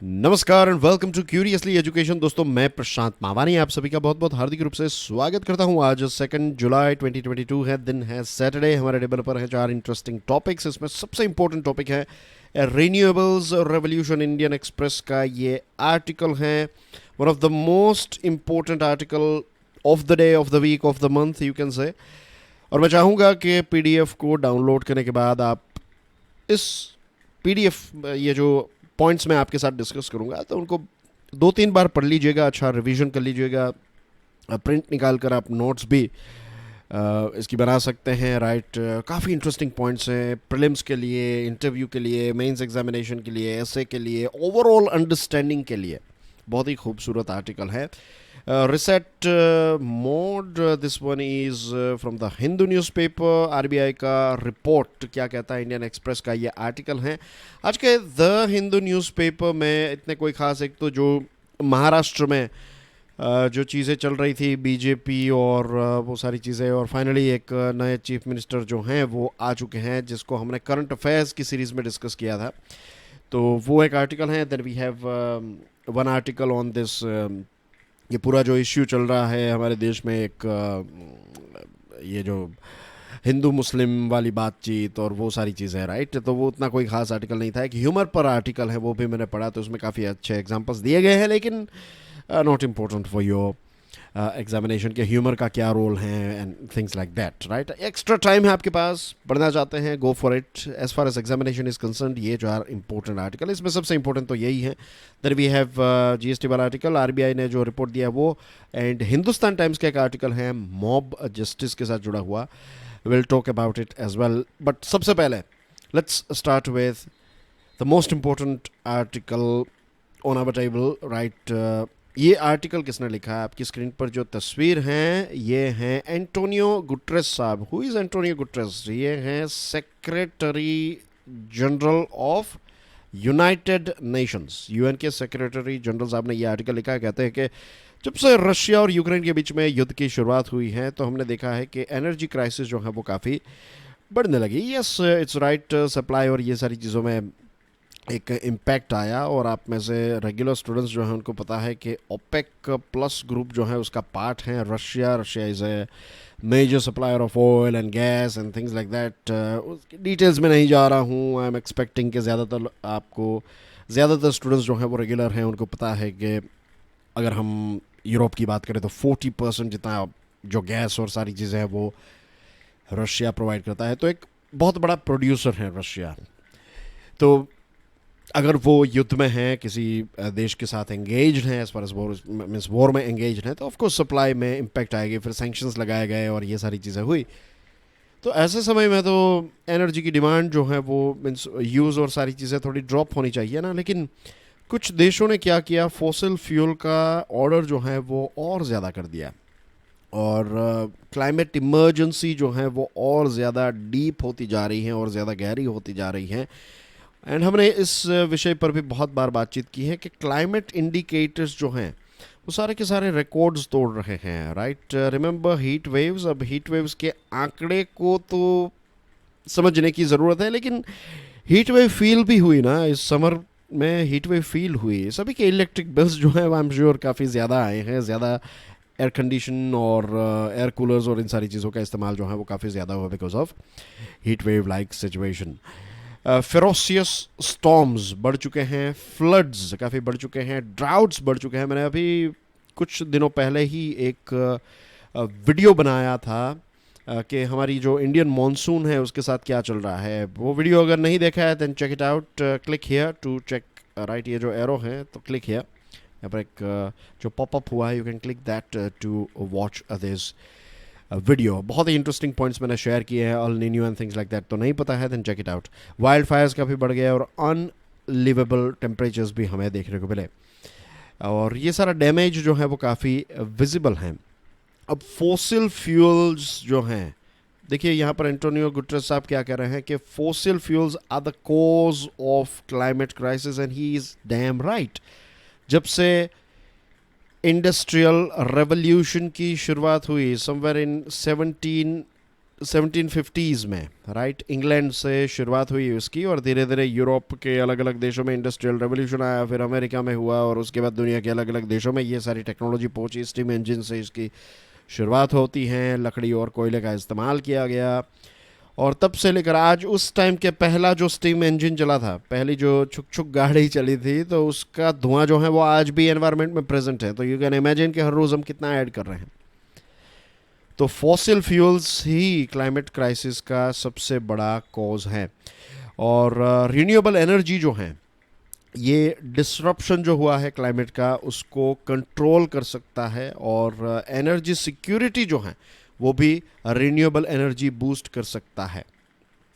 नमस्कार and welcome to curiously education. दोस्तों, मैं प्रशांत मावानी आप सभी का बहुत बहुत हार्दिक रूप से स्वागत करता हूं। आज 2 जुलाई 2022 है, दिन है सैटरडे। हमारे टेबल पर है 4 इंटरेस्टिंग टॉपिक्स। इसमें सबसे इंपॉर्टेंट टॉपिक है रिन्यूएबल्स रेवोल्यूशन। इंडियन एक्सप्रेस का ये आर्टिकल है, one of the most important article of the day, of the week, of the month you can say. और मैं चाहूँगा कि पीडीएफ को डाउनलोड करने के बाद आप इस पीडीएफ, ये जो पॉइंट्स मैं आपके साथ डिस्कस करूंगा, तो उनको 2-3 बार पढ़ लीजिएगा, अच्छा रिवीजन कर लीजिएगा। प्रिंट निकाल कर आप नोट्स भी इसकी बना सकते हैं, राइट। काफ़ी इंटरेस्टिंग पॉइंट्स हैं प्रीलिम्स के लिए, इंटरव्यू के लिए, मेंस एग्जामिनेशन के लिए, एसए के लिए, ओवरऑल अंडरस्टैंडिंग के लिए बहुत ही खूबसूरत आर्टिकल है। Reset mode, this one is from the Hindu newspaper. RBI का रिपोर्ट क्या कहता है, इंडियन एक्सप्रेस का ये आर्टिकल है आज के द हिंदू न्यूज़पेपर में। इतने कोई खास, एक तो जो महाराष्ट्र में जो चीज़ें चल रही थी, बीजेपी और वो सारी चीज़ें, और फाइनली एक नए चीफ मिनिस्टर जो हैं वो आ चुके हैं, जिसको हमने करंट अफेयर्स की सीरीज़ में डिस्कस किया था। तो वो एक आर्टिकल है। Then we have one article on this, ये पूरा जो इश्यू चल रहा है हमारे देश में, एक ये जो हिंदू मुस्लिम वाली बातचीत और वो सारी चीज़ें, राइट। तो वो उतना कोई खास आर्टिकल नहीं था। एक ह्यूमर पर आर्टिकल है, वो भी मैंने पढ़ा, तो उसमें काफ़ी अच्छे एग्जांपल्स दिए गए हैं, लेकिन not important for your examination के ह्यूमर का क्या रोल है and things like that, right. Extra time है आपके पास, पढ़ना चाहते हैं, go for it. As far as examination is concern, ये जो आर इंपॉर्टेंट आर्टिकल, इसमें सबसे इंपॉर्टेंट तो यही है। देन वी हैव जीएसटी वाला आर्टिकल, आरबीआई ने जो रिपोर्ट दिया वो, एंड हिंदुस्तान टाइम्स का एक आर्टिकल है मॉब जस्टिस के साथ जुड़ा हुआ। Will talk about it as well, but सबसे पहले let's start with the most important article on our table, right. ये आर्टिकल किसने लिखा है? आपकी स्क्रीन पर जो तस्वीर हैं ये हैं एंटोनियो गुटरेस साहब। Who is Antonio Guterres? ये हैं secretary general of United Nations, UN के सेक्रेटरी जनरल साहब ने ये आर्टिकल लिखा है। कहते हैं कि जब से रशिया और यूक्रेन के बीच में युद्ध की शुरुआत हुई है, तो हमने देखा है कि एनर्जी क्राइसिस जो है वो काफ़ी बढ़ने लगी। यस, इट्स राइट, सप्लाई और ये सारी चीज़ों में एक इम्पैक्ट आया। और आप में से रेगुलर स्टूडेंट्स जो हैं उनको पता है कि ओपेक प्लस ग्रुप जो है उसका पार्ट है Russia. Russia is a major supplier of oil and gas and things like that. Details में नहीं जा रहा हूँ। आई एम एक्सपेक्टिंग कि ज़्यादातर स्टूडेंट्स जो हैं वो रेगुलर हैं, उनको पता है कि अगर हम यूरोप की बात करें तो 40% जितना जो गैस और सारी चीज़ें हैं वो रशिया प्रोवाइड करता है। तो एक बहुत बड़ा प्रोड्यूसर है रशिया। तो अगर वो युद्ध में हैं, किसी देश के साथ एंगेज्ड हैं, as far as war means war में एंगेज्ड हैं, तो ऑफकोर्स सप्लाई में इम्पैक्ट आएगी। फिर सैंक्शंस लगाए गए और ये सारी चीज़ें हुई। तो ऐसे समय में तो एनर्जी की डिमांड जो है वो मीन्स यूज़ और सारी चीज़ें थोड़ी ड्रॉप होनी चाहिए ना। लेकिन कुछ देशों ने क्या किया, फॉसिल फ्यूल का ऑर्डर जो है वो और ज़्यादा कर दिया, और क्लाइमेट इमरजेंसी जो है वो और ज़्यादा डीप होती जा रही है और ज़्यादा गहरी होती जा रही है। एंड हमने इस विषय पर भी बहुत बार बातचीत की है कि क्लाइमेट इंडिकेटर्स जो हैं वो सारे के सारे रिकॉर्ड्स तोड़ रहे हैं, राइट। Remember heat waves. अब हीट वेव्स के आंकड़े को तो समझने की ज़रूरत है, लेकिन हीट वेव फील भी हुई ना इस समर में। हीट वेव फील हुई, सभी के इलेक्ट्रिक बिल्स जो हैं आई एम श्योर काफ़ी ज़्यादा आए हैं। ज़्यादा एयर कंडीशन और एयर कूलर्स और इन सारी चीज़ों का इस्तेमाल जो है वो काफ़ी ज़्यादा हुआ because of heat wave like situation. Ferocious storms बढ़ चुके हैं, फ्लड्स काफ़ी बढ़ चुके हैं, ड्राउट्स बढ़ चुके हैं। मैंने अभी कुछ दिनों पहले ही एक वीडियो बनाया था कि हमारी जो इंडियन मॉनसून है उसके साथ क्या चल रहा है। वो वीडियो अगर नहीं देखा है then check it out, click here to check, right. ये जो एरो है तो क्लिक हियर, यहाँ पर एक जो पॉपअप हुआ है, you can click that to watch this video. बहुत ही इंटरेस्टिंग पॉइंट्स मैंने शेयर किए हैं, El Nino and things like that. तो नहीं पता है then check it out. Wildfires काफ़ी बढ़ गए और अनलिवेबल टेम्परेचर्स भी हमें देखने को मिले, और ये सारा डैमेज जो है वो काफ़ी विजिबल हैं। अब फॉसिल फ्यूल्स जो हैं, देखिए यहाँ पर एंटोनियो गुटरेस साहब क्या कह रहे हैं कि fossil fuels are the cause of climate crisis, and he is damn right. जब से इंडस्ट्रियल रेवोल्यूशन की शुरुआत हुई समवेयर इन 1750s में, राइट, इंग्लैंड से शुरुआत हुई इसकी और धीरे धीरे यूरोप के अलग अलग देशों में इंडस्ट्रियल रेवोल्यूशन आया, फिर अमेरिका में हुआ और उसके बाद दुनिया के अलग अलग देशों में ये सारी टेक्नोलॉजी पहुंची। स्टीम इंजन से इसकी शुरुआत होती है, लकड़ी और कोयले का इस्तेमाल किया गया और तब से लेकर आज, उस टाइम के पहला जो स्टीम इंजन चला था, पहली जो छुक छुक गाड़ी चली थी, तो उसका धुआं जो है वो आज भी एनवायरनमेंट में प्रेजेंट है। तो यू कैन इमेजिन कि हर रोज़ हम कितना ऐड कर रहे हैं। तो फॉसिल फ्यूल्स ही क्लाइमेट क्राइसिस का सबसे बड़ा कॉज है और रिन्यूएबल एनर्जी जो है, ये डिसरप्शन जो हुआ है क्लाइमेट का उसको कंट्रोल कर सकता है और एनर्जी सिक्योरिटी जो है वो भी रिन्यूएबल एनर्जी बूस्ट कर सकता है।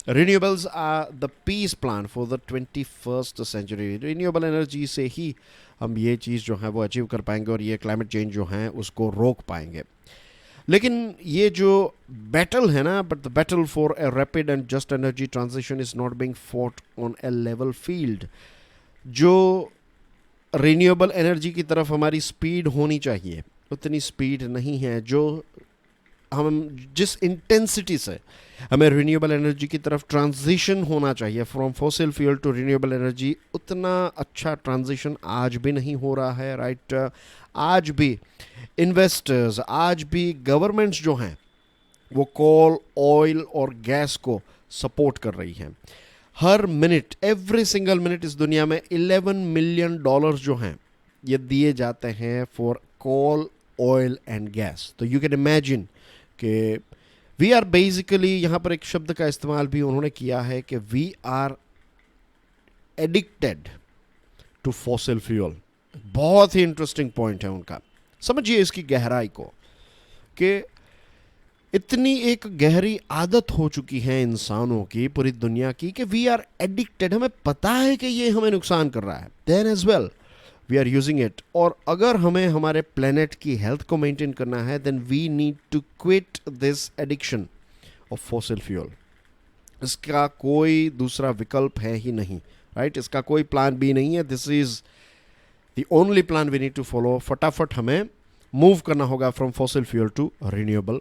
Renewables are the peace plan for the 21st century. Renewable energy से ही हम ये चीज़ जो है वो अचीव कर पाएंगे और ये क्लाइमेट चेंज जो है उसको रोक पाएंगे। लेकिन ये जो बैटल है ना, but the battle for a rapid and just energy transition is not being fought on A level field. जो रिन्यूएबल एनर्जी की तरफ हमारी स्पीड होनी चाहिए उतनी स्पीड नहीं है। जो हम जिस इंटेंसिटी से हमें रिन्यूएबल एनर्जी की तरफ ट्रांजिशन होना चाहिए from fossil fuel to renewable energy, उतना अच्छा ट्रांजिशन आज भी नहीं हो रहा है, राइट। आज भी इन्वेस्टर्स, आज भी गवर्नमेंट्स जो हैं वो कोल, ऑयल और गैस को सपोर्ट कर रही हैं। हर मिनट, एवरी सिंगल मिनट इस दुनिया में $11 मिलियन जो हैं ये दिए जाते हैं for coal, oil and gas. तो यू कैन इमेजिन कि वी आर बेसिकली, यहाँ पर एक शब्द का इस्तेमाल भी उन्होंने किया है कि we are addicted to fossil fuel. बहुत ही इंटरेस्टिंग पॉइंट है उनका। समझिए इसकी गहराई को कि इतनी एक गहरी आदत हो चुकी है इंसानों की, पूरी दुनिया की, कि वी आर एडिक्टेड। हमें पता है कि ये हमें नुकसान कर रहा है, then as well we are using it. और अगर हमें हमारे प्लेनेट की हेल्थ को मेंटेन करना है then we need to quit this addiction of fossil fuel. इसका कोई दूसरा विकल्प है ही नहीं, राइट। इसका कोई प्लान भी नहीं है। This is the only plan we need to follow. फटाफट हमें मूव करना होगा from fossil fuel to renewable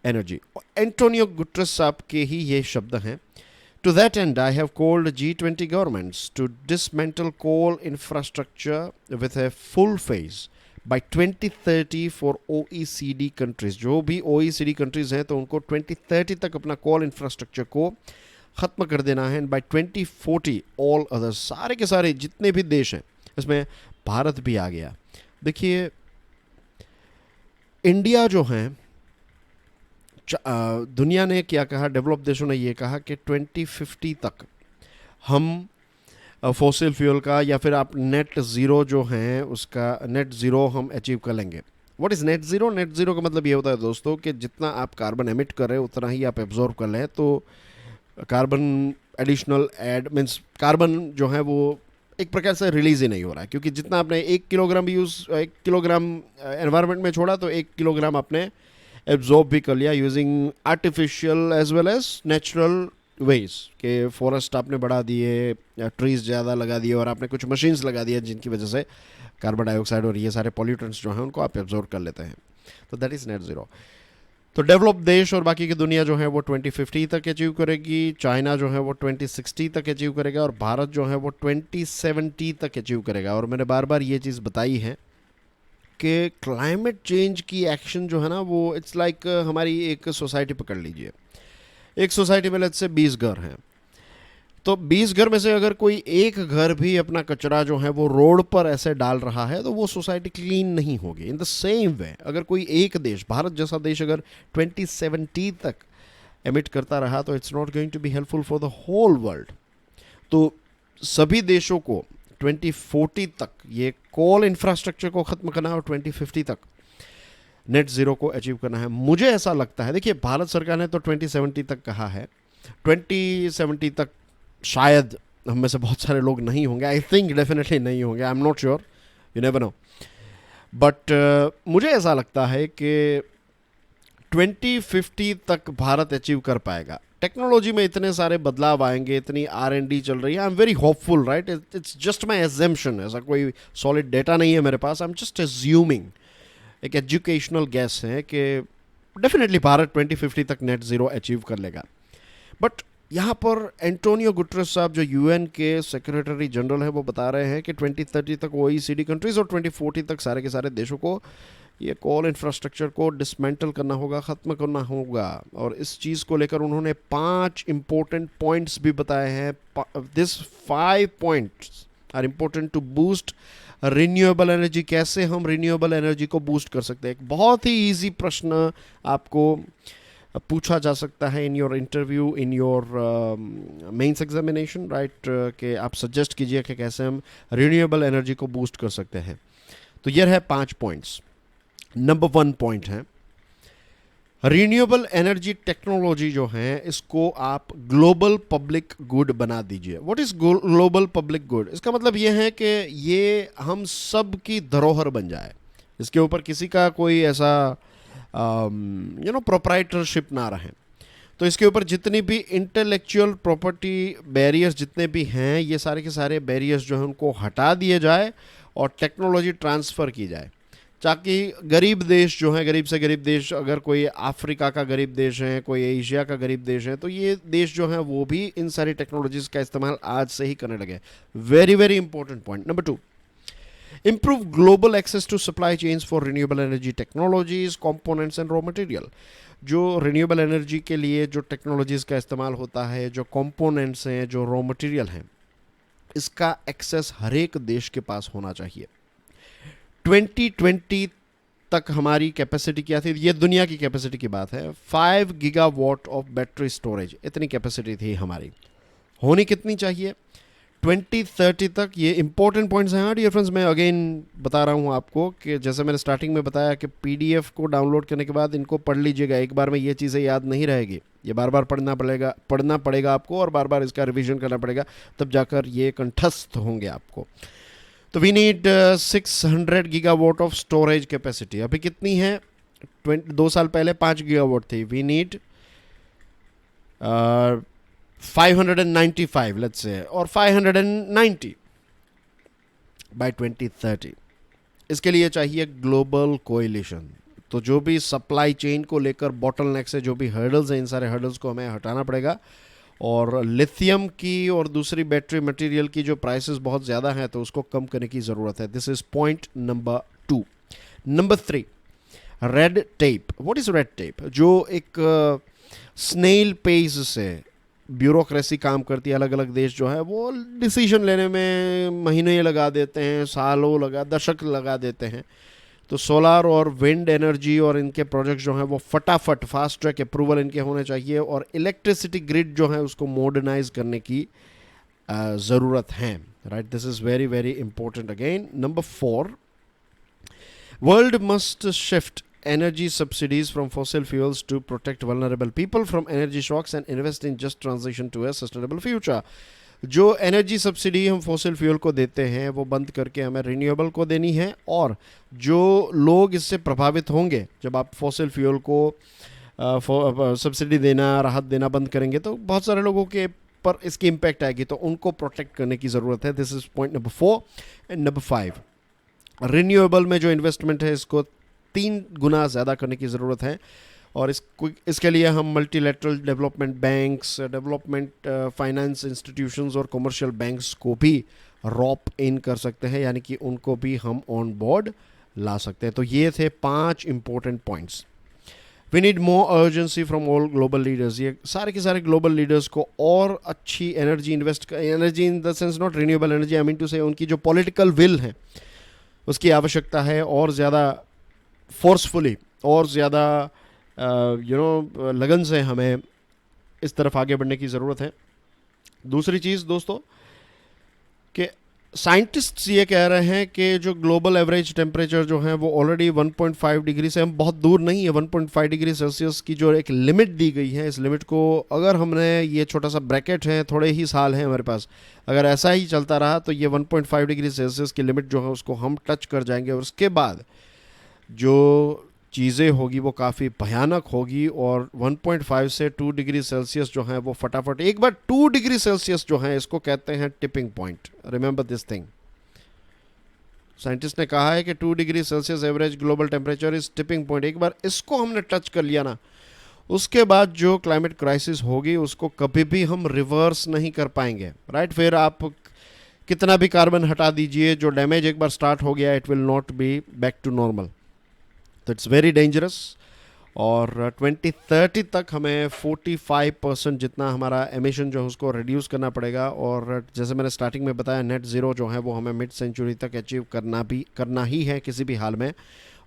energy. Antonio Guterres साहब के ही ये शब्द हैं। To that end, I have called G20 governments to dismantle coal infrastructure with a full phase by 2030 for OECD countries. जो भी OECD countries हैं तो उनको 2030 तक अपना coal infrastructure को ख़त्म कर देना है। by 2040 all others, सारे के सारे जितने भी देश हैं, इसमें भारत भी आ गया। देखिए इंडिया जो है, दुनिया ने क्या कहा, डेवलप देशों ने ये कहा कि 2050 तक हम फॉसिल फ्यूल का या फिर आप नेट ज़ीरो जो हैं उसका नेट ज़ीरो हम अचीव कर लेंगे। What is net zero? Net zero का मतलब ये होता है दोस्तों कि जितना आप कार्बन एमिट कर रहे हैं उतना ही आप एब्जॉर्ब कर लें। तो carbon additional add means carbon जो है वो एक प्रकार से रिलीज़ ही नहीं हो रहा है, क्योंकि जितना आपने 1 किलोग्राम एक किलोग्राम एनवायरनमेंट में छोड़ा तो 1 किलोग्राम आपने एब्जॉर्ब भी कर लिया using artificial as well as natural ways. के फॉरेस्ट आपने बढ़ा दिए, ट्रीज ज़्यादा लगा दिए और आपने कुछ मशीन्स लगा दिए जिनकी वजह से कार्बन डाइऑक्साइड और ये सारे पॉल्यूटेंट्स जो हैं उनको आप एब्जॉर्ब कर लेते हैं। तो दैट इज़ नेट ज़ीरो। तो डेवलप देश और बाकी की दुनिया जो है वो 2050 तक अचीव करेगी, चाइना जो है वो 2060 तक अचीव करेगा और भारत जो है वो 2070 तक अचीव करेगा। और मैंने बार बार ये चीज़ बताई है कि क्लाइमेट चेंज की एक्शन जो है ना वो इट्स लाइक हमारी एक सोसाइटी पकड़ लीजिए। एक सोसाइटी में लेट्स से 20 घर हैं, तो 20 घर में से अगर कोई एक घर भी अपना कचरा जो है वो रोड पर ऐसे डाल रहा है तो वो सोसाइटी क्लीन नहीं होगी। इन द सेम वे अगर कोई एक देश, भारत जैसा देश, अगर 2070 तक एमिट करता रहा तो it's not going to be helpful for the whole world. तो सभी देशों को 2040 तक ये कोल इंफ्रास्ट्रक्चर को ख़त्म करना है और 2050 तक नेट ज़ीरो को अचीव करना है। मुझे ऐसा लगता है, देखिए भारत सरकार ने तो 2070 तक कहा है, 2070 तक शायद हम में से बहुत सारे लोग नहीं होंगे, आई थिंक डेफिनेटली नहीं होंगे, I am not sure, you never know, but मुझे ऐसा लगता है कि 2050 तक भारत अचीव कर पाएगा। टेक्नोलॉजी में इतने सारे बदलाव आएंगे, इतनी R&D चल रही है, I am very hopeful, right. It's just my assumption, ऐसा कोई सॉलिड डेटा नहीं है मेरे पास, आई एम जस्ट एज्यूमिंग, एक एजुकेशनल गैस है कि डेफिनेटली भारत 2050 तक नेट ज़ीरो अचीव कर लेगा। बट यहाँ पर एंटोनियो गुटरेस साहब जो यूएन के सेक्रेटरी जनरल है वो बता रहे हैं कि 2030 तक ओईसीडी कंट्रीज़ और 2040 तक सारे के सारे देशों को ये कोल इंफ्रास्ट्रक्चर को डिसमेंटल करना होगा, ख़त्म करना होगा। और इस चीज़ को लेकर उन्होंने 5 इम्पोर्टेंट पॉइंट्स भी बताए हैं। This 5 points are important to boost renewable energy. कैसे हम रिन्यूएबल एनर्जी को बूस्ट कर सकते हैं, एक बहुत ही ईजी प्रश्न आपको पूछा जा सकता है in your interview, in your mains examination, right, कि आप सजेस्ट कीजिए कि कैसे हम रिन्यूएबल एनर्जी को बूस्ट कर सकते हैं। तो ये है 5 पॉइंट्स। नंबर 1 पॉइंट है रिन्यूएबल एनर्जी टेक्नोलॉजी जो है इसको आप ग्लोबल पब्लिक गुड बना दीजिए। What is global public good? इसका मतलब ये है कि ये हम सब की धरोहर बन जाए, इसके ऊपर किसी का कोई ऐसा प्रोप्राइटरशिप ना रहे। तो इसके ऊपर जितनी भी इंटेलेक्चुअल प्रॉपर्टी बैरियर्स जितने भी हैं, ये सारे के सारे बैरियर्स जो हैं उनको हटा दिए जाए और टेक्नोलॉजी ट्रांसफ़र की जाए, ताकि गरीब देश जो हैं, गरीब से गरीब देश, अगर कोई अफ्रीका का गरीब देश है, कोई एशिया का गरीब देश है, तो ये देश जो हैं वो भी इन सारी टेक्नोलॉजीज़ का इस्तेमाल आज से ही करने लगे। Very very important point. Number 2, improve global access to supply chains for renewable energy technologies, components and raw material। जो renewable energy के लिए जो टेक्नोलॉजीज़ का इस्तेमाल होता है, जो components हैं, जो raw material हैं, इसका एक्सेस हर एक देश के पास होना चाहिए। 2020 तक हमारी कैपेसिटी क्या थी? ये दुनिया की कैपेसिटी की बात है। 5 गीगावाट ऑफ बैटरी स्टोरेज, इतनी कैपेसिटी थी हमारी। होनी कितनी चाहिए 2030 तक? ये इंपॉर्टेंट पॉइंट्स हैं डियर फ्रेंड्स। मैं अगेन बता रहा हूँ आपको कि जैसे मैंने स्टार्टिंग में बताया कि पीडीएफ को डाउनलोड करने के बाद इनको पढ़ लीजिएगा, एक बार में ये चीज़ें याद नहीं रहेगी, ये बार बार पढ़ना पड़ेगा आपको और बार बार इसका रिवीजन करना पड़ेगा, तब जाकर ये कंठस्थ होंगे आपको। तो we need 600 gigawatt of storage capacity. अभी कितनी है? 2 साल पहले 5 गीगावाट थी। वी नीड 595 लेट्स से, और 590 बाय 2030। इसके लिए चाहिए ग्लोबल कोएलिशन। तो जो भी सप्लाई चेन को लेकर बॉटलनेक से जो भी हर्डल्स हैं, इन सारे हर्डल्स को हमें हटाना पड़ेगा। और लिथियम की और दूसरी बैटरी मटेरियल की जो प्राइसेस बहुत ज़्यादा हैं, तो उसको कम करने की ज़रूरत है। This is point number 2। Number 3, red tape. What is red tape? जो एक स्नेल पेज से ब्यूरोक्रेसी काम करती है। अलग अलग देश जो है वो डिसीजन लेने में महीने लगा देते हैं, दशक लगा देते हैं। तो सोलार और विंड एनर्जी और इनके प्रोजेक्ट जो हैं वो फटाफट फास्ट ट्रैक अप्रूवल इनके होने चाहिए, और इलेक्ट्रिसिटी ग्रिड जो है उसको मॉडर्नाइज करने की ज़रूरत है, right. This is very very important again. Number 4, world must shift energy subsidies from fossil fuels to protect vulnerable people from energy shocks and invest in just transition to a sustainable future। जो energy subsidy हम fossil fuel को देते हैं वो बंद करके हमें renewable को देनी है, और जो लोग इससे प्रभावित होंगे, जब आप फॉसिल फ्यूल को सब्सिडी देना, राहत देना बंद करेंगे, तो बहुत सारे लोगों के पर इसकी इम्पैक्ट आएगी, तो उनको प्रोटेक्ट करने की ज़रूरत है। This is point number 4। And number 5, renewable में जो इन्वेस्टमेंट है इसको 3 गुना ज़्यादा करने की ज़रूरत है, और इसके लिए हम multilateral development banks, development finance institutions और कमर्शियल बैंक्स को भी रॉप इन कर सकते हैं, यानी कि उनको भी हम ऑन बोर्ड ला सकते हैं। तो ये थे 5 important points. We need more urgency from all global leaders. ये सारे के सारे ग्लोबल लीडर्स को और अच्छी energy energy in the sense not renewable energy, I mean to say उनकी जो पॉलिटिकल विल है उसकी आवश्यकता है, और ज़्यादा फोर्सफुली और ज़्यादा लगन से हमें इस तरफ आगे बढ़ने की ज़रूरत है। दूसरी चीज़ दोस्तों कि साइंटिस्ट्स ये कह रहे हैं कि जो ग्लोबल एवरेज टेम्परेचर जो है वो ऑलरेडी 1.5 डिग्री से हम बहुत दूर नहीं है। 1.5 डिग्री सेल्सियस की जो एक लिमिट दी गई है, इस लिमिट को अगर हमने, ये छोटा सा ब्रैकेट है, थोड़े ही साल हैं हमारे पास, अगर ऐसा ही चलता रहा तो ये 1.5 डिग्री सेल्सियस की लिमिट जो है उसको हम टच कर जाएंगे, और उसके बाद जो चीज़ें होगी वो काफ़ी भयानक होगी। और 1.5 से 2 डिग्री सेल्सियस जो है वो फटाफट, एक बार 2 डिग्री सेल्सियस जो है इसको कहते हैं tipping point. Remember this thing, scientist ने कहा है कि 2 degree Celsius average global temperature is tipping point. एक बार इसको हमने टच कर लिया ना, उसके बाद जो क्लाइमेट क्राइसिस होगी उसको कभी भी हम रिवर्स नहीं कर पाएंगे, राइट। फिर आप कितना भी कार्बन हटा दीजिए, जो डैमेज एक बार स्टार्ट हो गया it will not be back to normal. तो इट्स वेरी डेंजरस। और 2030 तक हमें 45% जितना हमारा एमिशन जो है उसको रिड्यूस करना पड़ेगा। और जैसे मैंने स्टार्टिंग में बताया, नेट ज़ीरो जो है वो हमें मिड सेंचुरी तक अचीव करना ही है किसी भी हाल में।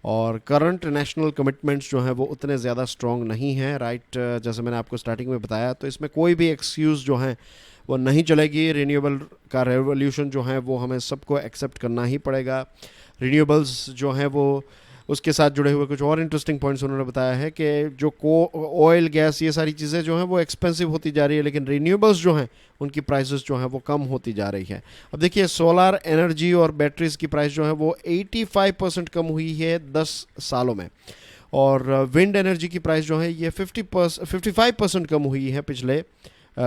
और करंट नेशनल कमिटमेंट्स जो हैं वो उतने ज़्यादा स्ट्रॉन्ग नहीं हैं, राइट। जैसे मैंने आपको स्टार्टिंग में बताया, तो इसमें कोई भी एक्सक्यूज़ जो है वो नहीं चलेगी। रिन्यूएबल का रेवोल्यूशन जो है वो हमें सबको एक्सेप्ट करना ही पड़ेगा। रिन्यूएबल्स जो हैं वो, उसके साथ जुड़े हुए कुछ और इंटरेस्टिंग पॉइंट्स उन्होंने बताया है कि जो ऑयल गैस ये सारी चीज़ें जो हैं वो एक्सपेंसिव होती जा रही है, लेकिन रिन्यूएबल्स जो हैं उनकी प्राइसेस जो हैं वो कम होती जा रही है। अब देखिए, सोलर एनर्जी और बैटरीज की प्राइस जो है वो 85% कम हुई है 10 सालों में। और विंड एनर्जी की प्राइस जो है ये 55% कम हुई है पिछले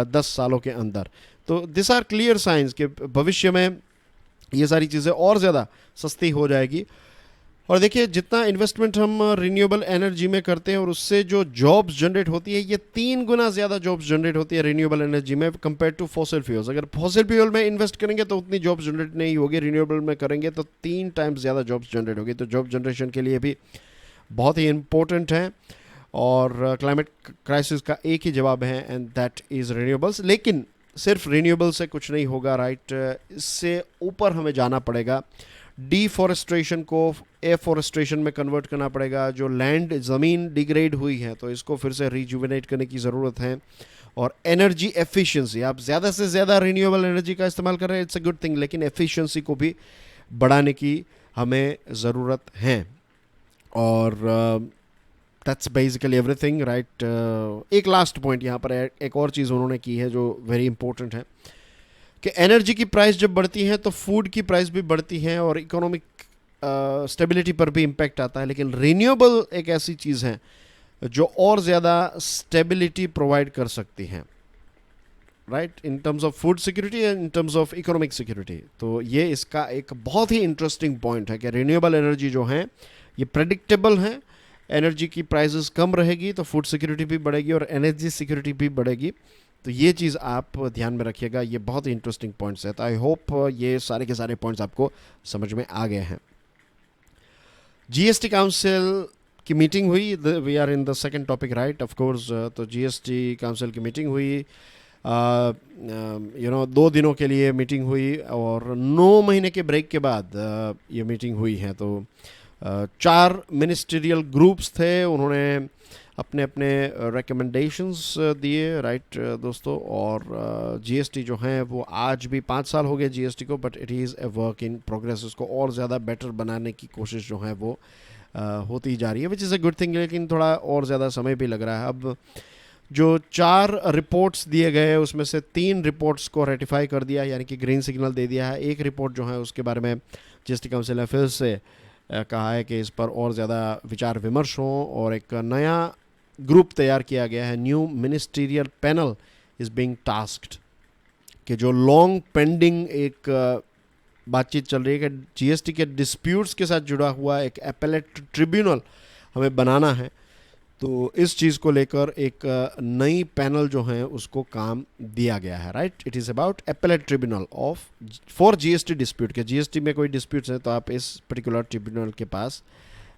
10 सालों के अंदर। तो दिस आर क्लियर साइंस कि भविष्य में ये सारी चीज़ें और ज़्यादा सस्ती हो जाएगी। और देखिए, जितना इन्वेस्टमेंट हम रिन्यूएबल एनर्जी में करते हैं और उससे जो जॉब्स जनरेट होती है, ये 3 गुना ज़्यादा जॉब्स जनरेट होती है रिन्यूएबल एनर्जी में कंपेयर टू फॉसिल फ्यूल्स। अगर फॉसिल फ्यूल में इन्वेस्ट करेंगे तो उतनी जॉब्स जनरेट नहीं होगी, रिन्यूएबल में करेंगे तो 3 टाइम्स ज़्यादा जॉब्स जनरेट होगी। तो जॉब जनरेशन के लिए भी बहुत ही इम्पोर्टेंट है। और क्लाइमेट क्राइसिस का एक ही जवाब है, एंड दैट इज़ रिन्यूएबल्स। लेकिन सिर्फ रिन्यूएबल से कुछ नहीं होगा, राइट। इससे ऊपर हमें जाना पड़ेगा। डिफॉरेस्ट्रेशन को एफॉरेस्ट्रेशन में कन्वर्ट करना पड़ेगा। जो लैंड, ज़मीन डिग्रेड हुई है तो इसको फिर से रिजुविनेट करने की ज़रूरत है। और एनर्जी एफिशिएंसी, आप ज़्यादा से ज़्यादा रिन्यूएबल एनर्जी का इस्तेमाल कर रहे हैं, इट्स अ गुड थिंग, लेकिन एफिशिएंसी को भी बढ़ाने की हमें ज़रूरत है। और दैट्स बेसिकली एवरीथिंग, राइट। एक लास्ट पॉइंट यहाँ पर एक और चीज़ उन्होंने की है जो वेरी इंपॉर्टेंट है कि एनर्जी की प्राइस जब बढ़ती है तो फूड की प्राइस भी बढ़ती है और इकोनॉमिक स्टेबिलिटी पर भी इम्पैक्ट आता है। लेकिन रिन्यूएबल एक ऐसी चीज़ है जो और ज़्यादा स्टेबिलिटी प्रोवाइड कर सकती हैं, right, in terms of food security and in terms of economic security. तो ये इसका एक बहुत ही इंटरेस्टिंग पॉइंट है कि रिन्यूएबल एनर्जी जो है ये प्रेडिक्टेबल है। एनर्जी की प्राइसेस कम रहेगी तो फूड सिक्योरिटी भी बढ़ेगी और एनर्जी सिक्योरिटी भी बढ़ेगी। तो ये चीज़ आप ध्यान में रखिएगा, ये बहुत ही इंटरेस्टिंग पॉइंट्स है। तो आई होप ये सारे के सारे पॉइंट्स आपको समझ में आ गए हैं। जीएसटी काउंसिल की मीटिंग हुई, we are in the second topic, right, of course. तो जीएसटी काउंसिल की मीटिंग हुई, 2 दिनों के लिए मीटिंग हुई और 9 महीने के ब्रेक के बाद ये मीटिंग हुई है। तो 4 मिनिस्टीरियल ग्रुप्स थे, उन्होंने अपने अपने रिकमेंडेशंस दिए, राइट दोस्तों। और जीएसटी जो है वो आज भी 5 साल हो गए जीएसटी को, but it is a work in progress. उसको और ज़्यादा बेटर बनाने की कोशिश जो है वो होती जा रही है, which is a good thing, लेकिन थोड़ा और ज़्यादा समय भी लग रहा है। अब जो 4 रिपोर्ट्स दिए गए उसमें से 3 रिपोर्ट्स को रेटिफाई कर दिया, यानी कि ग्रीन सिग्नल दे दिया है। एक रिपोर्ट जो है उसके बारे में जीएसटी काउंसिल ने फिर से कहा है कि इस पर और ज़्यादा विचार विमर्श हो और एक नया ग्रुप तैयार किया गया है। New ministerial panel is being tasked, कि जो लॉन्ग पेंडिंग एक बातचीत चल रही है कि जीएसटी के डिस्प्यूट्स के साथ जुड़ा हुआ एक एपेलेट ट्रिब्यूनल हमें बनाना है। तो इस चीज़ को लेकर एक नई पैनल जो है उसको काम दिया गया है, right. It is about appellate tribunal for GST dispute, के जीएसटी में कोई डिस्प्यूट्स है तो आप इस पर्टिकुलर ट्रिब्यूनल के पास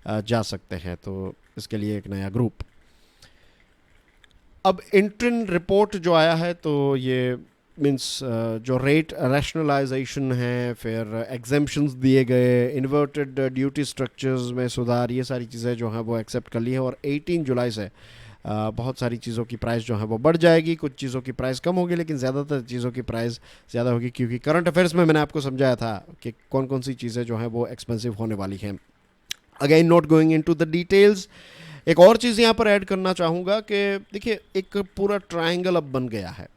जा सकते हैं। तो इसके लिए एक नया ग्रुप। अब इंटरिम रिपोर्ट जो आया है तो ये मीन्स जो रेट रैशनलाइजेशन है, फिर एग्जेम्पशंस दिए गए, इन्वर्टेड ड्यूटी स्ट्रक्चर्स में सुधार, ये सारी चीज़ें जो हैं वो एक्सेप्ट कर ली हैं। और 18 जुलाई से बहुत सारी चीज़ों की प्राइस जो है वो बढ़ जाएगी, कुछ चीज़ों की प्राइस कम होगी, लेकिन ज़्यादातर चीज़ों की प्राइस ज़्यादा होगी, क्योंकि करंट अफेयर्स में मैंने आपको समझाया था कि कौन कौन सी चीज़ें जो हैं वो एक्सपेंसिव होने वाली हैं। Again, not going into the details, एक और चीज़ यहाँ पर ऐड करना चाहूँगा कि देखिए, एक पूरा ट्रायंगल अब बन गया है,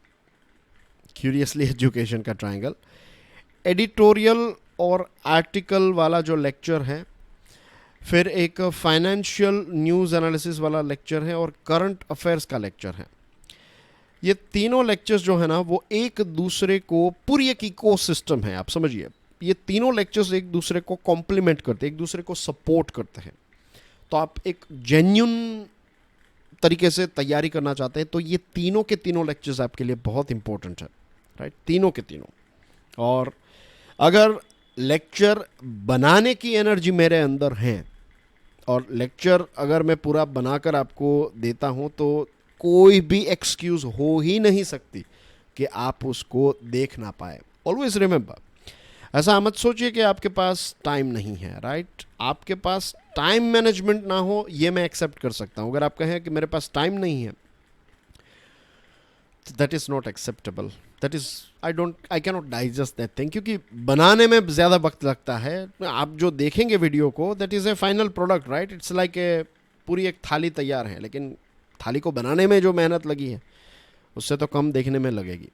क्यूरियसली एजुकेशन का ट्रायंगल। एडिटोरियल और आर्टिकल वाला जो लेक्चर है, फिर एक फाइनेंशियल न्यूज़ एनालिसिस वाला लेक्चर है और करंट अफेयर्स का लेक्चर है। ये तीनों लेक्चर्स जो है ना वो एक दूसरे को, पूरी एक इकोसिस्टम है, आप समझिए। ये तीनों लेक्चर्स एक दूसरे को कॉम्प्लीमेंट करते हैं, एक दूसरे को सपोर्ट करते हैं। तो आप एक जेन्युइन तरीके से तैयारी करना चाहते हैं तो ये तीनों के तीनों लेक्चर्स आपके लिए बहुत इंपॉर्टेंट है, राइट, तीनों के तीनों। और अगर लेक्चर बनाने की एनर्जी मेरे अंदर है और लेक्चर अगर मैं पूरा बनाकर आपको देता हूं तो कोई भी एक्सक्यूज हो ही नहीं सकती कि आप उसको देख ना पाए। ऑलवेज रिमेंबर, ऐसा मत सोचिए कि आपके पास टाइम नहीं है, राइट। आपके पास टाइम मैनेजमेंट ना हो ये मैं एक्सेप्ट कर सकता हूं। अगर आप कहें कि मेरे पास टाइम नहीं है, that is not acceptable. That is I cannot digest that thing, क्योंकि बनाने में ज़्यादा वक्त लगता है। आप जो देखेंगे वीडियो को, that is A final product, right. It's like a पूरी एक थाली तैयार है, लेकिन थाली को बनाने में जो मेहनत लगी है उससे तो कम देखने में लगेगी।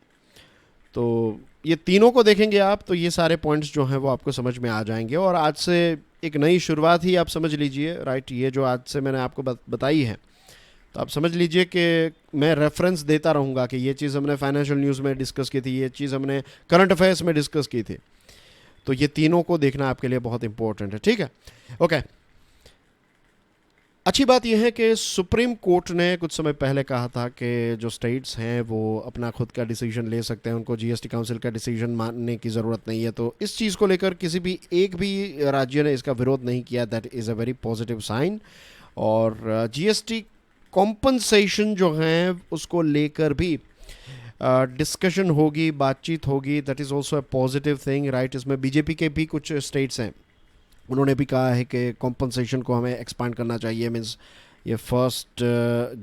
तो ये तीनों को देखेंगे आप तो ये सारे पॉइंट्स जो हैं वो आपको समझ में आ जाएंगे। और आज से एक नई शुरुआत ही आप समझ लीजिए, राइट। ये जो आज से मैंने आपको बताई है तो आप समझ लीजिए कि मैं रेफरेंस देता रहूँगा कि ये चीज़ हमने फाइनेंशियल न्यूज़ में डिस्कस की थी, ये चीज़ हमने करंट अफेयर्स में डिस्कस की थी। तो ये तीनों को देखना आपके लिए बहुत इंपॉर्टेंट है, ठीक है, ओके। अच्छी बात यह है कि सुप्रीम कोर्ट ने कुछ समय पहले कहा था कि जो स्टेट्स हैं वो अपना खुद का डिसीजन ले सकते हैं, उनको जीएसटी काउंसिल का डिसीजन मानने की ज़रूरत नहीं है। तो इस चीज़ को लेकर किसी भी एक भी राज्य ने इसका विरोध नहीं किया। That is a very positive sign. और जीएसटी कॉम्पनसेशन जो हैं उसको लेकर भी डिस्कशन होगी, बातचीत होगी। That is also a positive thing, right. इसमें बीजेपी के भी कुछ स्टेट्स हैं, उन्होंने भी कहा है कि कॉम्पनसेशन को हमें एक्सपांड करना चाहिए। मीन्स ये 1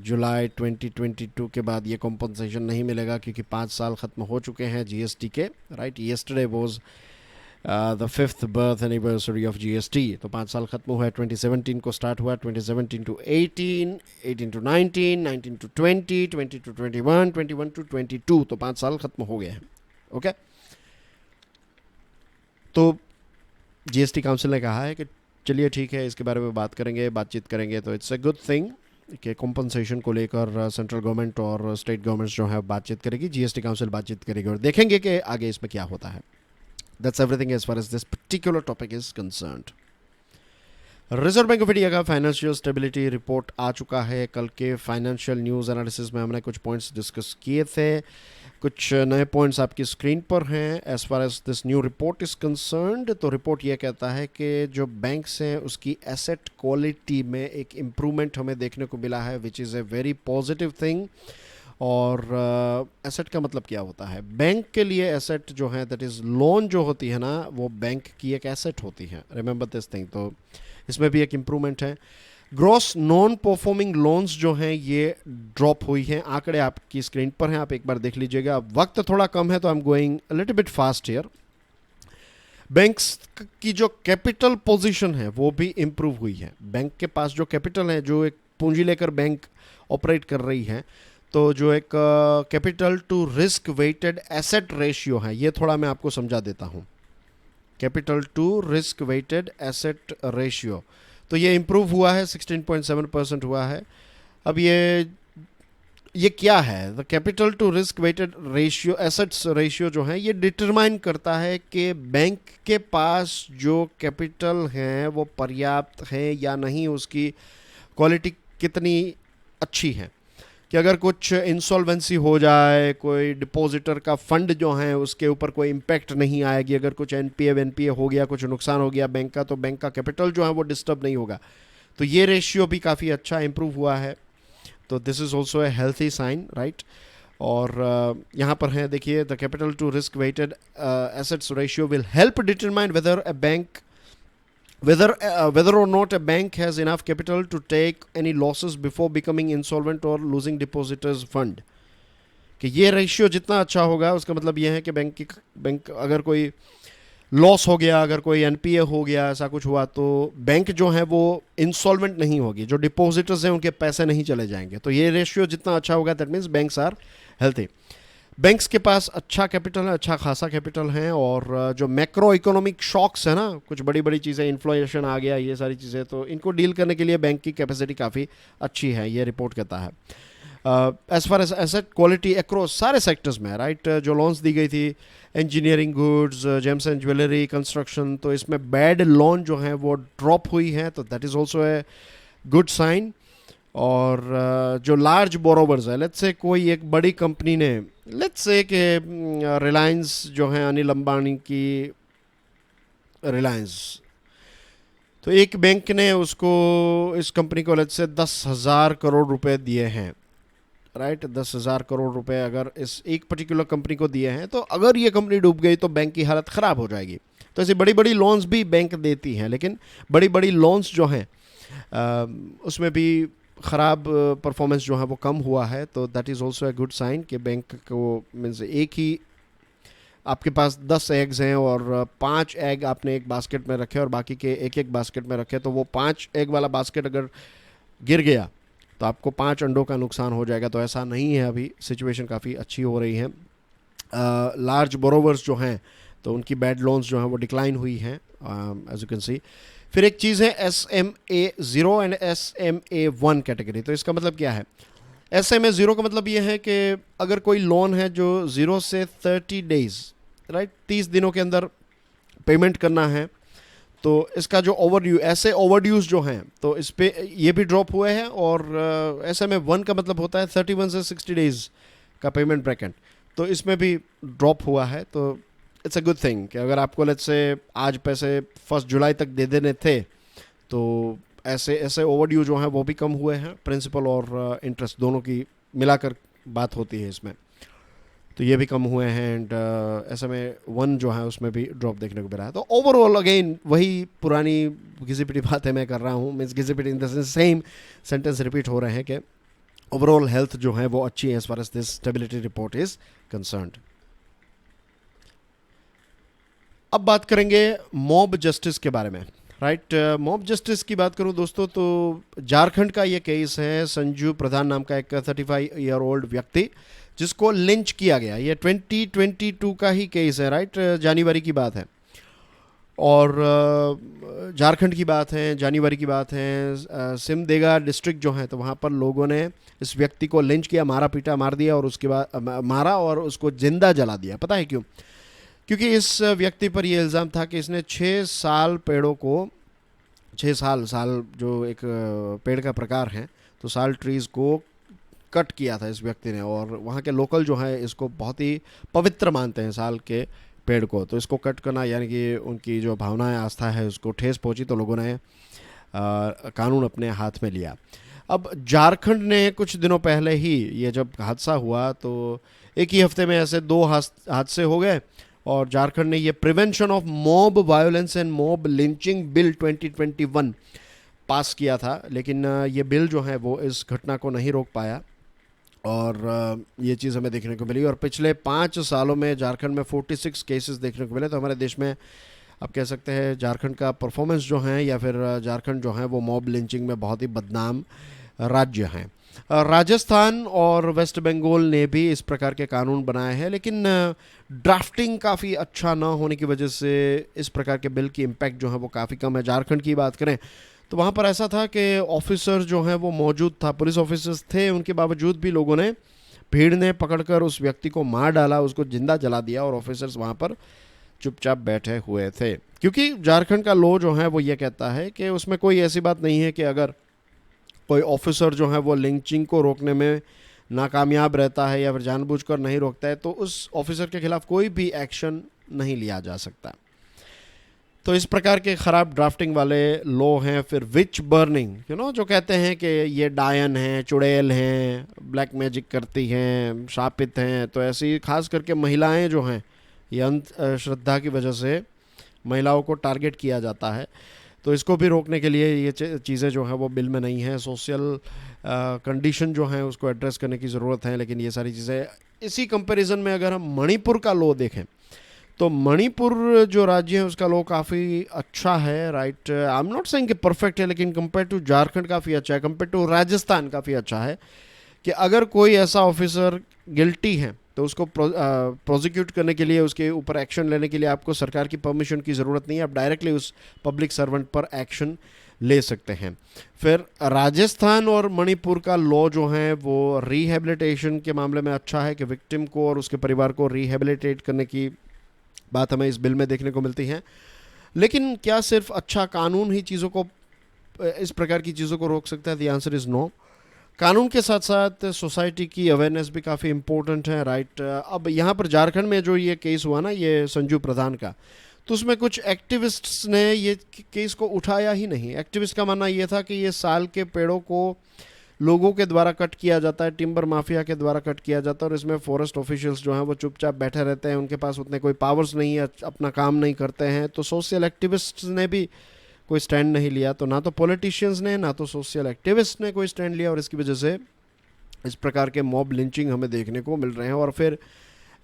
जुलाई 2022 के बाद ये कॉम्पनसेशन नहीं मिलेगा, क्योंकि 5 साल ख़त्म हो चुके हैं जीएसटी के, right. Yesterday was the 5th birth anniversary of GST. तो 5 साल ख़त्म हुआ है। 2017 को स्टार्ट हुआ, 2017 to 18, 18 to 19, 19 to 20, 20 to 21, 21 to 22। तो 5 साल ख़त्म हो गए हैं, ओके। तो जीएसटी काउंसिल ने कहा है कि चलिए ठीक है, इसके बारे में बात करेंगे, बातचीत करेंगे। तो इट्स अ गुड थिंग कि कॉम्पनसेशन को लेकर सेंट्रल गवर्नमेंट और स्टेट गवर्नमेंट्स जो है बातचीत करेगी, जीएसटी काउंसिल बातचीत करेगी और देखेंगे कि आगे इसमें क्या होता है। That's everything as far as this particular topic is concerned. Reserve Bank of India का फाइनेंशियल स्टेबिलिटी रिपोर्ट आ चुका है। कल के फाइनेंशियल न्यूज़ एनालिसिस में हमने कुछ पॉइंट्स डिस्कस किए थे, कुछ नए पॉइंट्स आपकी स्क्रीन पर हैं as far as this new report is concerned. तो रिपोर्ट ये कहता है कि जो बैंक्स हैं उसकी एसेट क्वालिटी में एक इम्प्रूवमेंट हमें देखने को मिला है, which is a very positive thing. और एसेट का मतलब क्या होता है? बैंक के लिए एसेट जो है, दैट इज़ लोन जो होती है ना, वो बैंक की एक एसेट होती है। Remember this thing. तो इसमें भी एक इम्प्रूवमेंट है। ग्रॉस नॉन परफॉर्मिंग लोन्स जो हैं ये ड्रॉप हुई हैं। आंकड़े आपकी स्क्रीन पर हैं, आप एक बार देख लीजिएगा। वक्त थोड़ा कम है तो I am going a little bit fast here. Banks की जो कैपिटल पोजीशन है वो भी इम्प्रूव हुई है। बैंक के पास जो कैपिटल है, जो एक पूंजी लेकर बैंक ऑपरेट कर रही है, तो जो एक capital to risk weighted asset ratio है, ये थोड़ा मैं आपको समझा देता हूँ। Capital to risk weighted asset ratio, तो ये इम्प्रूव हुआ है, 16.7% हुआ है। अब ये क्या है? The capital to risk weighted ratio, assets ratio जो है, ये डिटरमाइन करता है कि बैंक के पास जो कैपिटल है वो पर्याप्त है या नहीं, उसकी क्वालिटी कितनी अच्छी है। कि अगर कुछ इंसॉल्वेंसी हो जाए, कोई डिपॉजिटर का फंड जो है उसके ऊपर कोई इम्पैक्ट नहीं आएगी। अगर कुछ एनपीए हो गया, कुछ नुकसान हो गया बैंक का, तो बैंक का कैपिटल जो है वो डिस्टर्ब नहीं होगा। तो ये रेशियो भी काफ़ी अच्छा इंप्रूव हुआ है। तो this is also a healthy sign, right. और यहाँ पर है, देखिए, the capital to risk weighted assets ratio will help determine whether or not a bank has enough capital to take any losses before becoming insolvent or losing depositors fund। कि ये ratio जितना अच्छा होगा उसका मतलब ये है कि बैंक अगर कोई लॉस हो गया, अगर कोई एनपीए हो गया, ऐसा कुछ हुआ, तो बैंक जो है वो इंसॉल्वेंट नहीं होगी, जो डिपॉजिटर्स हैं उनके पैसे नहीं चले जाएंगे। तो ये रेशियो जितना अच्छा होगा, that means banks are healthy. Banks के पास अच्छा कैपिटल है, अच्छा खासा कैपिटल है। और जो मैक्रो इकोनॉमिक शॉक्स है ना, कुछ बड़ी बड़ी चीज़ें, इन्फ्लेशन आ गया, ये सारी चीज़ें, तो इनको डील करने के लिए बैंक की कैपेसिटी काफ़ी अच्छी है, ये रिपोर्ट कहता है। As far as asset quality across सारे सेक्टर्स में, राइट, जो लोन्स दी गई थी engineering goods, gems and jewellery, construction, तो इसमें बैड लोन जो है वो ड्रॉप हुई है, तो that is also a good sign. और जो लार्ज बोरोवर्स है, लेट्स से कोई एक बड़ी कंपनी ने, लेट्स से कि रिलायंस जो है अनिल अंबानी की रिलायंस, तो एक बैंक ने उसको, इस कंपनी को लेट्स से 10,000 करोड़ रुपए दिए हैं, राइट। 10,000 करोड़ रुपए अगर इस एक पर्टिकुलर कंपनी को दिए हैं, तो अगर ये कंपनी डूब गई तो बैंक की हालत ख़राब हो जाएगी। तो ऐसी बड़ी बड़ी लोन्स भी बैंक देती हैं, लेकिन बड़ी बड़ी लोन्स जो हैं उसमें भी ख़राब परफॉर्मेंस जो है वो कम हुआ है, तो that is also a good sign कि बैंक को मीन्स एक ही आपके पास 10 एग्स हैं और 5 एग आपने एक बास्केट में रखे और बाकी के एक एक बास्केट में रखे, तो वो 5 एग वाला बास्केट अगर गिर गया तो आपको 5 अंडों का नुकसान हो जाएगा। तो ऐसा नहीं है, अभी सिचुएशन काफ़ी अच्छी हो रही है। लार्ज बोरोवर्स जो हैं तो उनकी बैड लोन्स जो हैं वो डिक्लाइन हुई हैं, एज यू कैन सी। फिर एक चीज़ है SMA0 एंड SMA1 कैटेगरी। तो इसका मतलब क्या है? SMA0 का मतलब ये है कि अगर कोई लोन है जो 0 से 30 डेज, राइट, 30 दिनों के अंदर पेमेंट करना है, तो इसका जो ओवरड्यू, ऐसे ओवरड्यूज जो हैं तो इस पे ये भी ड्रॉप हुए हैं। और SMA1 का मतलब होता है 31 से 60 डेज का पेमेंट ब्रैकेट, तो इसमें भी ड्रॉप हुआ है। तो इट्स अ गुड थिंग कि अगर आपको लेट्स से आज पैसे 1 जुलाई तक दे देने थे, तो ऐसे ऐसे ओवरड्यू जो हैं वो भी कम हुए हैं। प्रिंसिपल और इंटरेस्ट दोनों की मिलाकर बात होती है इसमें, तो ये भी कम हुए हैं। एंड SMA1 जो है उसमें भी ड्रॉप देखने को मिला है। तो ओवरऑल अगेन वही पुरानी घिसी पिटी बातें मैं कर रहा हूँ, मीन्स घिसी पिटी in the sense same sentence repeat हो रहे हैं कि ओवरऑल हेल्थ जो है वो अच्छी है as far as this stability report is concerned. अब बात करेंगे मॉब जस्टिस के बारे में, राइट। मॉब जस्टिस की बात करूं दोस्तों, तो झारखंड का ये केस है। संजू प्रधान नाम का एक 35 ईयर ओल्ड व्यक्ति जिसको लिंच किया गया, ये 2022 का ही केस है, राइट। जनवरी की बात है और झारखंड की बात है, जनवरी की बात है। सिमदेगा डिस्ट्रिक्ट जो है तो वहाँ पर लोगों ने इस व्यक्ति को लिंच किया, मारा पीटा, मार दिया और उसके बाद मारा और उसको जिंदा जला दिया। पता है क्यों? क्योंकि इस व्यक्ति पर यह इल्ज़ाम था कि इसने 6 साल पेड़ों को, 6 साल जो एक पेड़ का प्रकार है, तो साल ट्रीज़ को कट किया था इस व्यक्ति ने। और वहाँ के लोकल जो है इसको बहुत ही पवित्र मानते हैं साल के पेड़ को, तो इसको कट करना यानी कि उनकी जो भावनाएं, आस्था है उसको ठेस पहुँची, तो लोगों ने कानून अपने हाथ में लिया। अब झारखंड ने कुछ दिनों पहले ही ये जब हादसा हुआ तो एक ही हफ्ते में ऐसे 2 हादसे हो गए और झारखंड ने ये prevention of mob violence and mob lynching bill 2021 पास किया था। लेकिन ये बिल जो है वो इस घटना को नहीं रोक पाया और ये चीज़ हमें देखने को मिली। और पिछले 5 सालों में झारखंड में 46 केसेस देखने को मिले। तो हमारे देश में आप कह सकते हैं झारखंड का परफॉर्मेंस जो है या फिर झारखंड जो है वो मॉब लिंचिंग में बहुत ही बदनाम राज्य हैं। राजस्थान और वेस्ट बंगाल ने भी इस प्रकार के कानून बनाए हैं, लेकिन ड्राफ्टिंग काफ़ी अच्छा ना होने की वजह से इस प्रकार के बिल की इम्पैक्ट जो है वो काफ़ी कम है। झारखंड की बात करें तो वहाँ पर ऐसा था कि ऑफिसर जो है वो मौजूद था, पुलिस ऑफिसर्स थे, उनके बावजूद भी लोगों ने, भीड़ ने पकड़कर उस व्यक्ति को मार डाला, उसको जिंदा जला दिया और ऑफिसर्स वहाँ पर चुपचाप बैठे हुए थे। क्योंकि झारखंड का लॉ जो है वो ये कहता है कि उसमें कोई ऐसी बात नहीं है कि अगर कोई ऑफिसर जो है वो लिंचिंग को रोकने में नाकामयाब रहता है या फिर जानबूझकर नहीं रोकता है तो उस ऑफिसर के खिलाफ कोई भी एक्शन नहीं लिया जा सकता। तो इस प्रकार के ख़राब ड्राफ्टिंग वाले लॉ हैं। फिर विच बर्निंग, जो कहते हैं कि ये डायन हैं, चुड़ैल हैं, ब्लैक मैजिक करती हैं, शापित हैं, तो ऐसी खास करके महिलाएं जो हैं, ये अंधश्रद्धा की वजह से महिलाओं को टारगेट किया जाता है। तो इसको भी रोकने के लिए ये चीज़ें जो हैं वो बिल में नहीं है। सोशल कंडीशन जो हैं उसको एड्रेस करने की ज़रूरत है। लेकिन ये सारी चीज़ें, इसी कंपैरिजन में अगर हम मणिपुर का लॉ देखें तो मणिपुर जो राज्य है उसका लॉ काफ़ी अच्छा है, right. I am not saying कि परफेक्ट है, लेकिन कंपेयर टू झारखंड काफ़ी अच्छा है, कंपेयर टू राजस्थान काफ़ी अच्छा है। कि अगर कोई ऐसा ऑफिसर गिल्टी है तो उसको प्रोसिक्यूट करने के लिए, उसके ऊपर एक्शन लेने के लिए आपको सरकार की परमिशन की ज़रूरत नहीं है, आप डायरेक्टली उस पब्लिक सर्वेंट पर एक्शन ले सकते हैं। फिर राजस्थान और मणिपुर का लॉ जो है वो रिहेबिलिटेशन के मामले में अच्छा है कि विक्टिम को और उसके परिवार को रिहेबिलिटेट करने की बात हमें इस बिल में देखने को मिलती है। लेकिन क्या सिर्फ अच्छा कानून ही चीज़ों को, इस प्रकार की चीज़ों को रोक सकता है? The answer is no. कानून के साथ साथ सोसाइटी की अवेयरनेस भी काफ़ी इम्पोर्टेंट है, राइट। अब यहाँ पर झारखंड में जो ये केस हुआ ना, ये संजू प्रधान का, तो उसमें कुछ एक्टिविस्ट्स ने ये केस को उठाया ही नहीं। एक्टिविस्ट का मानना ये था कि ये साल के पेड़ों को लोगों के द्वारा कट किया जाता है, टिम्बर माफिया के द्वारा कट किया जाता है, और इसमें फॉरेस्ट ऑफिशियल्स जो हैं वो चुपचाप बैठे रहते हैं, उनके पास उतने कोई पावर्स नहीं है, अपना काम नहीं करते हैं। तो सोशल एक्टिविस्ट्स ने भी कोई स्टैंड नहीं लिया, तो ना तो पॉलिटिशियंस ने ना तो सोशल एक्टिविस्ट ने कोई स्टैंड लिया, और इसकी वजह से इस प्रकार के मॉब लिंचिंग हमें देखने को मिल रहे हैं। और फिर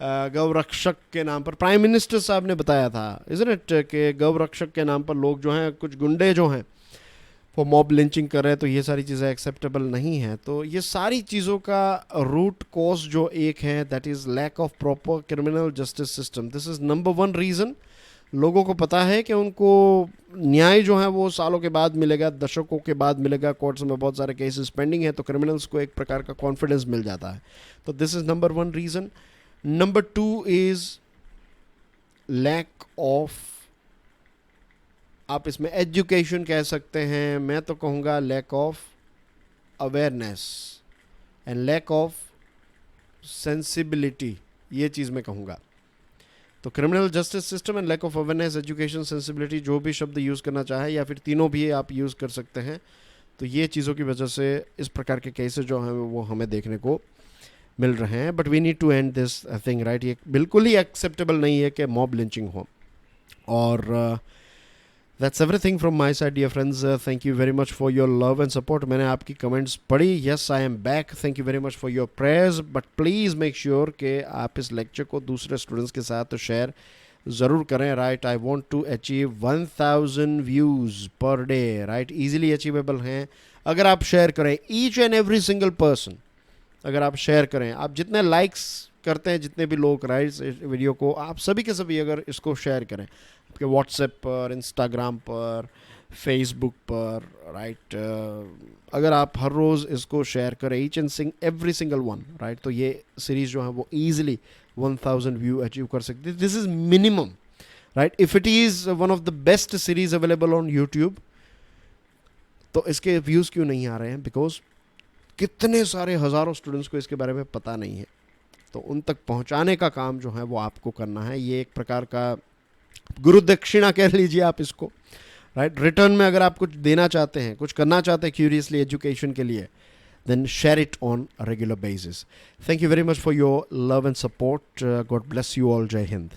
गौरक्षक के नाम पर प्राइम मिनिस्टर साहब ने बताया था, इज़न्ट इट, कि गौरक्षक के नाम पर लोग जो हैं, कुछ गुंडे जो हैं वो मॉब लिंचिंग कर रहे हैं, तो ये सारी चीज़ें एक्सेप्टेबल नहीं हैं। तो ये सारी चीज़ों का रूट कॉज जो एक है, that is lack of proper criminal justice system. This is number one reason. लोगों को पता है कि उनको न्याय जो है वो सालों के बाद मिलेगा, दशकों के बाद मिलेगा, कोर्ट्स में बहुत सारे केसेस पेंडिंग हैं, तो क्रिमिनल्स को एक प्रकार का कॉन्फिडेंस मिल जाता है। तो this is number one reason. Number two is lack of, आप इसमें एजुकेशन कह सकते हैं, मैं तो कहूँगा lack of awareness and lack of sensibility, ये चीज़ मैं कहूँगा। तो criminal justice system and lack of awareness, education, sensibility, जो भी शब्द यूज़ करना चाहे, या फिर तीनों भी आप यूज़ कर सकते हैं। तो ये चीज़ों की वजह से इस प्रकार के केसेस जो हैं वो हमें देखने को मिल रहे हैं। But we need to end this thing, right. ये बिल्कुल ही एक्सेप्टेबल नहीं है कि मॉब लिंचिंग हो। और That's everything from my side, dear friends. Thank you very much for your love and support. मैंने आपकी कमेंट्स पढ़ी. Yes, I am back. Thank you very much for your prayers. But please make sure कि आप इस lecture को दूसरे students के साथ तो शेयर ज़रूर करें, right. I want to achieve 1000 views per day, right. Easily achievable हैं अगर आप शेयर करें। Each and every single person, अगर आप शेयर करें, आप जितने लाइक्स करते हैं, जितने भी लोग, राइट, इस वीडियो को, आप सभी के सभी अगर इसको शेयर करें आपके व्हाट्सएप पर, इंस्टाग्राम पर, फेसबुक पर, राइट, अगर आप हर रोज़ इसको शेयर करें, each and every single one, right, तो ये सीरीज़ जो है वो ईजिली 1000 व्यू अचीव कर सकती है। This is minimum, right. If it is one of the best series available on YouTube, तो इसके व्यूज़ क्यों नहीं आ रहे हैं? बिकॉज कितने सारे हज़ारों स्टूडेंट्स को इसके बारे में पता नहीं है। तो उन तक पहुंचाने का काम जो है वो आपको करना है। ये एक प्रकार का गुरु दक्षिणा कह लीजिए आप इसको, राइट। रिटर्न में अगर आप कुछ देना चाहते हैं, कुछ करना चाहते हैं क्यूरियसली एजुकेशन के लिए, then share it on a regular basis. Thank you very much for your love and support. God bless you all. Jai Hind.